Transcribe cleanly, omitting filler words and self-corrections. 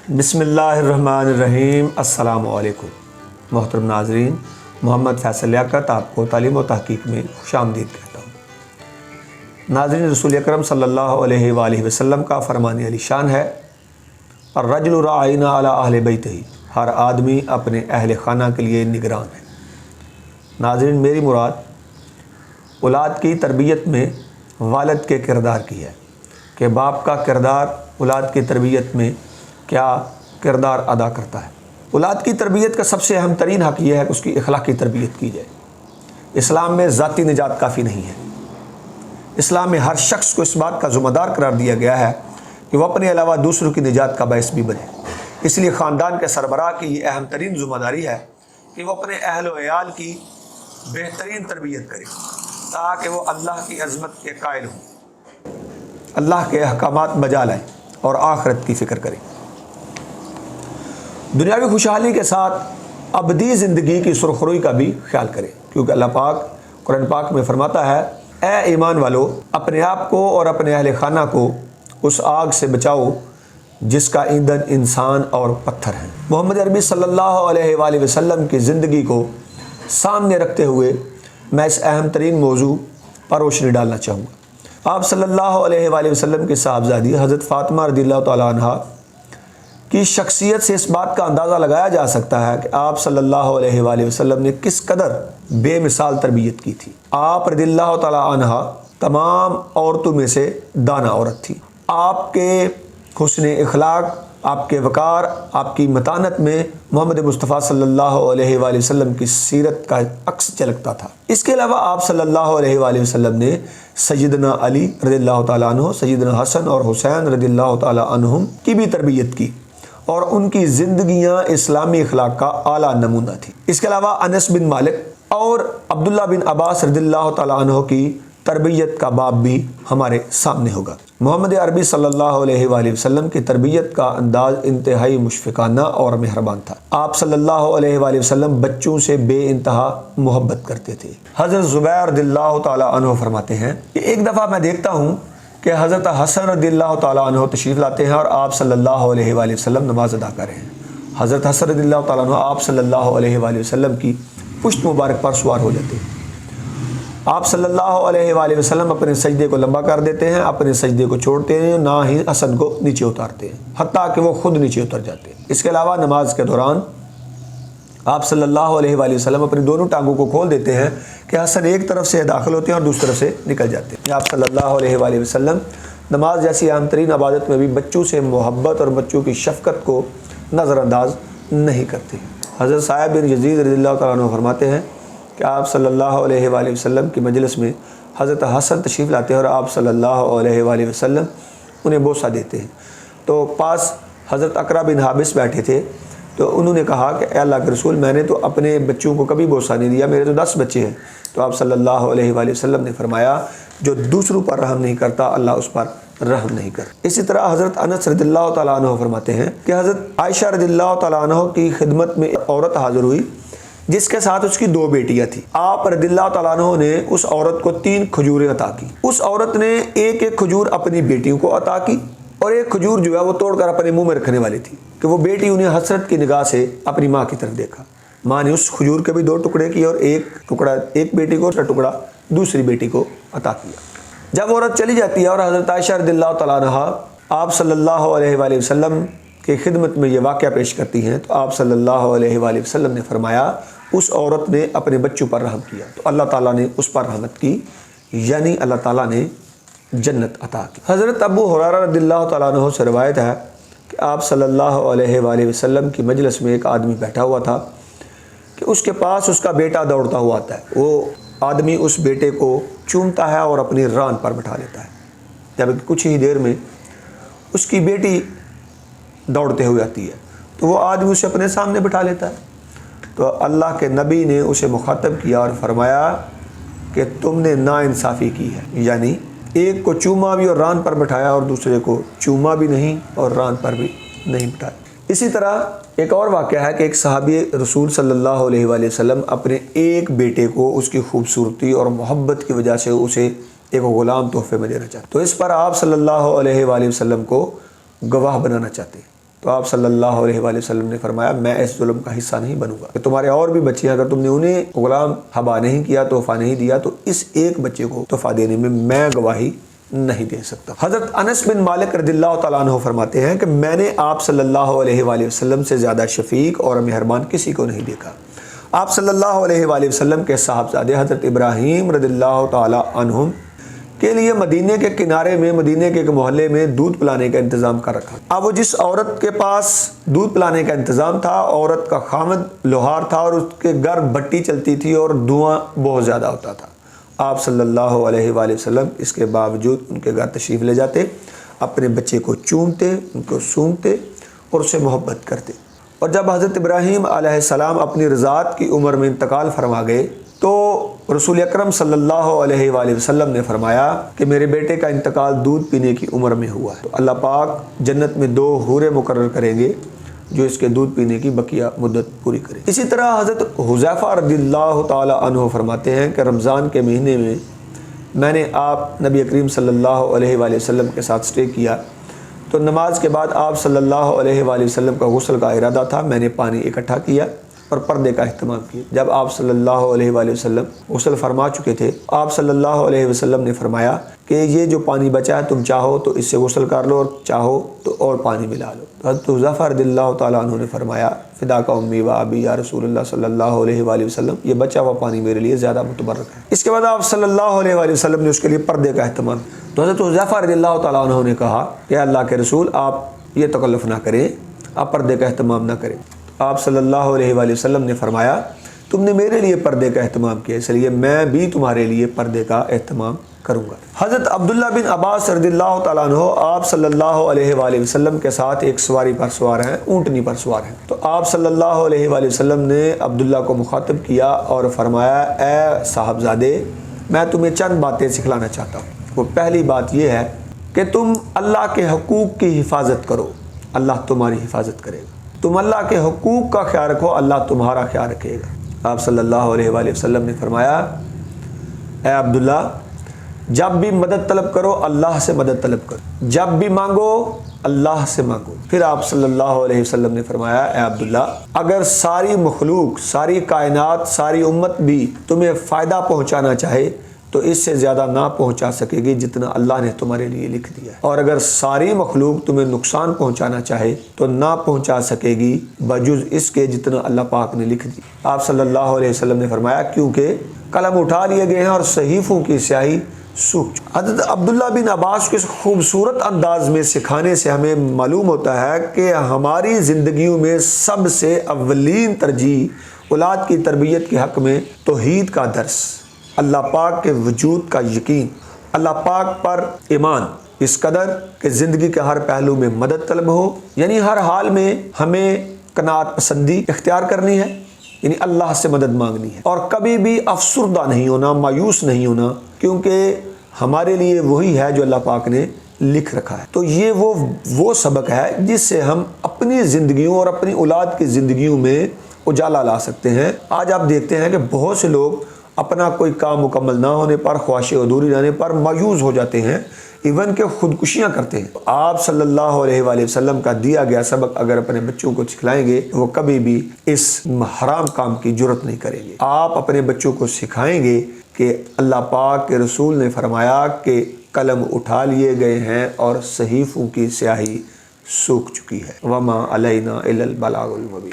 بسم اللہ الرحمن الرحیم۔ السلام علیکم محترم ناظرین، محمد فیصل لیاقت آپ کو تعلیم و تحقیق میں خوش آمدید کہتا ہوں۔ ناظرین، رسول اکرم صلی اللہ علیہ وآلہ وسلم کا فرمان علی شان ہے، الرجل راعین علی اہل بیتہ، ہر آدمی اپنے اہل خانہ کے لیے نگران ہے۔ ناظرین، میری مراد اولاد کی تربیت میں والد کے کردار کی ہے کہ باپ کا کردار اولاد کی تربیت میں کیا کردار ادا کرتا ہے۔ اولاد کی تربیت کا سب سے اہم ترین حق یہ ہے کہ اس کی اخلاقی تربیت کی جائے۔ اسلام میں ذاتی نجات کافی نہیں ہے۔ اسلام میں ہر شخص کو اس بات کا ذمہ دار قرار دیا گیا ہے کہ وہ اپنے علاوہ دوسروں کی نجات کا باعث بھی بنے۔ اس لیے خاندان کے سربراہ کی یہ اہم ترین ذمہ داری ہے کہ وہ اپنے اہل و عیال کی بہترین تربیت کرے تاکہ وہ اللہ کی عظمت کے قائل ہوں، اللہ کے احکامات بجا لائیں اور آخرت کی فکر کریں۔ دنیاوی خوشحالی کے ساتھ ابدی زندگی کی سرخروئی کا بھی خیال کریں، کیونکہ اللہ پاک قرآن پاک میں فرماتا ہے، اے ایمان والو، اپنے آپ کو اور اپنے اہل خانہ کو اس آگ سے بچاؤ جس کا ایندھن انسان اور پتھر ہیں۔ محمد عربی صلی اللہ علیہ وآلہ وسلم کی زندگی کو سامنے رکھتے ہوئے میں اس اہم ترین موضوع پر روشنی ڈالنا چاہوں گا۔ آپ صلی اللہ علیہ وآلہ وسلم کی صاحبزادی حضرت فاطمہ رضی اللہ تعالیٰ عنہ کی شخصیت سے اس بات کا اندازہ لگایا جا سکتا ہے کہ آپ صلی اللہ علیہ وآلہ وسلم نے کس قدر بے مثال تربیت کی تھی۔ آپ رضی اللہ تعالیٰ عنہ تمام عورتوں میں سے دانا عورت تھی۔ آپ کے حسن اخلاق، آپ کے وقار، آپ کی متانت میں محمد مصطفیٰ صلی اللہ علیہ وآلہ وسلم کی سیرت کا عکس جھلکتا تھا۔ اس کے علاوہ آپ صلی اللہ علیہ وآلہ وسلم نے سیدنا علی رضی اللہ تعالیٰ عنہ، سیدنا حسن اور حسین رضی اللہ تعالیٰ عنہم کی بھی تربیت کی اور ان کی زندگیاں اسلامی اخلاق کا اعلیٰ نمونہ تھی۔ اس کے علاوہ انس بن مالک اور عبداللہ بن عباس رضی اللہ تعالیٰ عنہ کی تربیت کا باب بھی ہمارے سامنے ہوگا۔ محمد عربی صلی اللہ علیہ وآلہ وسلم کی تربیت کا انداز انتہائی مشفقانہ اور مہربان تھا۔ آپ صلی اللہ علیہ وآلہ وسلم بچوں سے بے انتہا محبت کرتے تھے۔ حضرت زبیر رضی اللہ تعالیٰ عنہ فرماتے ہیں کہ ایک دفعہ میں دیکھتا ہوں کہ حضرت حسن رضی اللہ تعالیٰ عنہ تشریف لاتے ہیں اور آپ صلی اللہ علیہ وآلہ وسلم نماز ادا کر رہے ہیں۔ حضرت حسن رضی اللہ تعالیٰ عنہ آپ صلی اللہ علیہ وآلہ وسلم کی پشت مبارک پر سوار ہو جاتے ہیں۔ آپ صلی اللہ علیہ وآلہ وسلم اپنے سجدے کو لمبا کر دیتے ہیں، اپنے سجدے کو چھوڑتے ہیں، نہ ہی حسن کو نیچے اتارتے ہیں، حتیٰ کہ وہ خود نیچے اتر جاتے ہیں۔ اس کے علاوہ نماز کے دوران آپ صلی اللہ علیہ وآلہ وسلم اپنی دونوں ٹانگوں کو کھول دیتے ہیں کہ حسن ایک طرف سے داخل ہوتے ہیں اور دوسری طرف سے نکل جاتے ہیں۔ آپ صلی اللہ علیہ وآلہ وسلم نماز جیسی اہم ترین عبادت میں بھی بچوں سے محبت اور بچوں کی شفقت کو نظر انداز نہیں کرتے۔ حضرت صاحب بن یزید رضی اللہ تعالیٰ عنہ فرماتے ہیں کہ آپ صلی اللہ علیہ وآلہ وسلم کی مجلس میں حضرت حسن تشریف لاتے ہیں اور آپ صلی اللہ علیہ وآلہ وسلم انہیں بوسہ دیتے ہیں۔ تو پاس حضرت اقرا بن حابس بیٹھے تھے، تو انہوں نے کہا کہ اے اللہ کے رسول، میں نے تو اپنے بچوں کو کبھی بوسہ نہیں دیا، میرے تو 10 بچے ہیں۔ تو آپ صلی اللہ علیہ وآلہ وسلم نے فرمایا، جو دوسروں پر رحم نہیں کرتا اللہ اس پر رحم نہیں کرتا۔ اسی طرح حضرت انس رضی اللہ تعالیٰ عنہ فرماتے ہیں کہ حضرت عائشہ رضی اللہ تعالیٰ عنہ کی خدمت میں ایک عورت حاضر ہوئی جس کے ساتھ اس کی 2 بیٹیاں تھیں۔ آپ رضی اللہ تعالیٰ عنہ نے اس عورت کو 3 کھجوریں عطا کی۔ اس عورت نے ایک ایک کھجور اپنی بیٹیوں کو عطا کی اور ایک کھجور جو ہے وہ توڑ کر اپنے منہ میں رکھنے والی تھی کہ وہ بیٹی انہیں حسرت کی نگاہ سے اپنی ماں کی طرف دیکھا۔ ماں نے اس کھجور کے بھی 2 ٹکڑے کیے اور ایک ٹکڑا ایک بیٹی کو اور ٹکڑا دوسری بیٹی کو عطا کیا۔ جب عورت چلی جاتی ہے اور حضرت عائشہ رضی اللہ تعالیٰ عنہ آپ صلی اللہ علیہ وآلہ وسلم کی خدمت میں یہ واقعہ پیش کرتی ہیں، تو آپ صلی اللہ علیہ وآلہ وسلم نے فرمایا، اس عورت نے اپنے بچوں پر رحم کیا تو اللہ تعالیٰ نے اس پر رحمت کی، یعنی اللہ تعالیٰ نے جنت عطا کی۔ حضرت ابو ہریرہ رضی اللہ تعالیٰ عنہ سے روایت ہے کہ آپ صلی اللہ علیہ وآلہ وسلم کی مجلس میں ایک آدمی بیٹھا ہوا تھا کہ اس کے پاس اس کا بیٹا دوڑتا ہوا آتا ہے۔ وہ آدمی اس بیٹے کو چومتا ہے اور اپنی ران پر بٹھا لیتا ہے، جب کچھ ہی دیر میں اس کی بیٹی دوڑتے ہوئے آتی ہے تو وہ آدمی اسے اپنے سامنے بٹھا لیتا ہے۔ تو اللہ کے نبی نے اسے مخاطب کیا اور فرمایا کہ تم نے ناانصافی کی ہے، یعنی ایک کو چوما بھی اور ران پر بٹھایا اور دوسرے کو چوما بھی نہیں اور ران پر بھی نہیں بٹھایا۔ اسی طرح ایک اور واقعہ ہے کہ ایک صحابی رسول صلی اللہ علیہ وآلہ وسلم اپنے ایک بیٹے کو اس کی خوبصورتی اور محبت کی وجہ سے اسے ایک غلام تحفے میں دینا چاہتے، تو اس پر آپ صلی اللہ علیہ وآلہ وسلم کو گواہ بنانا چاہتے ہیں۔ تو آپ صلی اللہ علیہ وآلہ وسلم نے فرمایا میں اس ظلم کا حصہ نہیں بنوں گا کہ تمہارے اور بھی بچے اگر تم نے انہیں غلام حبا نہیں کیا، تحفہ نہیں دیا، تو اس ایک بچے کو تحفہ دینے میں میں گواہی نہیں دے سکتا۔ حضرت انس بن مالک رضی اللہ تعالیٰ عنہ فرماتے ہیں کہ میں نے آپ صلی اللہ علیہ وآلہ وسلم سے زیادہ شفیق اور مہربان کسی کو نہیں دیکھا۔ آپ صلی اللہ علیہ وآلہ وسلم کے صاحبزادے حضرت ابراہیم رضی اللہ تعالیٰ عنہم کے لیے مدینے کے کنارے میں، مدینے کے ایک محلے میں دودھ پلانے کا انتظام کر رکھا۔ اب وہ جس عورت کے پاس دودھ پلانے کا انتظام تھا، عورت کا خامد لوہار تھا اور اس کے گھر بھٹی چلتی تھی اور دھواں بہت زیادہ ہوتا تھا۔ آپ صلی اللہ علیہ وآلہ وسلم اس کے باوجود ان کے گھر تشریف لے جاتے، اپنے بچے کو چومتے، ان کو سونگتے اور اسے محبت کرتے۔ اور جب حضرت ابراہیم علیہ السلام اپنی رضاعت کی عمر میں انتقال فرما گئے تو رسول اکرم صلی اللہ علیہ وآلہ وسلم نے فرمایا کہ میرے بیٹے کا انتقال دودھ پینے کی عمر میں ہوا ہے، تو اللہ پاک جنت میں 2 حوریں مقرر کریں گے جو اس کے دودھ پینے کی بقیہ مدت پوری کریں۔ اسی طرح حضرت حذیفہ رضی اللہ تعالی عنہ فرماتے ہیں کہ رمضان کے مہینے میں نے آپ نبی کریم صلی اللہ علیہ وآلہ وسلم کے ساتھ سٹے کیا، تو نماز کے بعد آپ صلی اللہ علیہ وآلہ وسلم کا غسل کا ارادہ تھا، میں نے پانی اکٹھا کیا اور پردے کا اہتمام کیا۔ جب آپ صلی اللہ علیہ وآلہ وسلم غسل فرما چکے تھے، آپ صلی اللہ علیہ وسلم نے فرمایا کہ یہ جو پانی بچا ہے تم چاہو تو اس سے غسل کر لو اور چاہو تو اور پانی ملا لو۔ حضرت حذیفہ رضی اللہ تعالیٰ عنہ نے فرمایا فداک امی و ابی یا رسول اللہ صلی اللہ علیہ وآلہ وسلم، یہ بچا ہوا پانی میرے لیے زیادہ متبرک ہے۔ اس کے بعد آپ صلی اللہ علیہ وآلہ وسلم نے اس کے لیے پردے کا اہتمام، تو حضرت حذیفہ رضی اللہ تعالیٰ عنہ نے کہا کہ اللہ کے رسول آپ یہ تکلف نہ کریں، آپ پردے کا اہتمام نہ کریں۔ آپ صلی اللہ علیہ وآلہ وسلم نے فرمایا تم نے میرے لیے پردے کا اہتمام کیا، اس لیے میں بھی تمہارے لیے پردے کا اہتمام کروں گا۔ حضرت عبداللہ بن عباس رضی اللہ تعالیٰ عنہ آپ صلی اللہ علیہ وآلہ وسلم کے ساتھ ایک سواری پر سوار ہیں، اونٹنی پر سوار ہیں، تو آپ صلی اللہ علیہ وآلہ وسلم نے عبداللہ کو مخاطب کیا اور فرمایا اے صاحبزادے میں تمہیں چند باتیں سکھلانا چاہتا ہوں۔ وہ پہلی بات یہ ہے کہ تم اللہ کے حقوق کی حفاظت کرو، اللہ تمہاری حفاظت کرے گا۔ تم اللہ کے حقوق کا خیال رکھو، اللہ تمہارا خیال رکھے گا۔ آپ صلی اللہ علیہ وآلہ وسلم نے فرمایا اے عبداللہ جب بھی مدد طلب کرو اللہ سے مدد طلب کرو، جب بھی مانگو اللہ سے مانگو۔ پھر آپ صلی اللہ علیہ وسلم نے فرمایا اے عبداللہ اگر ساری مخلوق، ساری کائنات، ساری امت بھی تمہیں فائدہ پہنچانا چاہے تو اس سے زیادہ نہ پہنچا سکے گی جتنا اللہ نے تمہارے لیے لکھ دیا ہے، اور اگر ساری مخلوق تمہیں نقصان پہنچانا چاہے تو نہ پہنچا سکے گی بجز اس کے جتنا اللہ پاک نے لکھ دی۔ آپ صلی اللہ علیہ وسلم نے فرمایا کیونکہ قلم اٹھا لیے گئے ہیں اور صحیفوں کی سیاہی سوکھ۔ حضرت عبداللہ بن عباس کے اس خوبصورت انداز میں سکھانے سے ہمیں معلوم ہوتا ہے کہ ہماری زندگیوں میں سب سے اولین ترجیح اولاد کی تربیت کے حق میں توحید کا درس، اللہ پاک کے وجود کا یقین، اللہ پاک پر ایمان، اس قدر کہ زندگی کے ہر پہلو میں مدد طلب ہو، یعنی ہر حال میں ہمیں قناعت پسندی اختیار کرنی ہے، یعنی اللہ سے مدد مانگنی ہے، اور کبھی بھی افسردہ نہیں ہونا، مایوس نہیں ہونا، کیونکہ ہمارے لیے وہی ہے جو اللہ پاک نے لکھ رکھا ہے۔ تو یہ وہ سبق ہے جس سے ہم اپنی زندگیوں اور اپنی اولاد کی زندگیوں میں اجالا لا سکتے ہیں۔ آج آپ دیکھتے ہیں کہ بہت سے لوگ اپنا کوئی کام مکمل نہ ہونے پر، خواہشیں ادھوری رہنے پر مایوس ہو جاتے ہیں، ایون کہ خودکشیاں کرتے ہیں۔ آپ صلی اللہ علیہ وآلہ وسلم کا دیا گیا سبق اگر اپنے بچوں کو سکھلائیں گے وہ کبھی بھی اس حرام کام کی جرت نہیں کریں گے۔ آپ اپنے بچوں کو سکھائیں گے کہ اللہ پاک کے رسول نے فرمایا کہ قلم اٹھا لیے گئے ہیں اور صحیفوں کی سیاہی سوکھ چکی ہے، وما علینا الا البلاغ المبین۔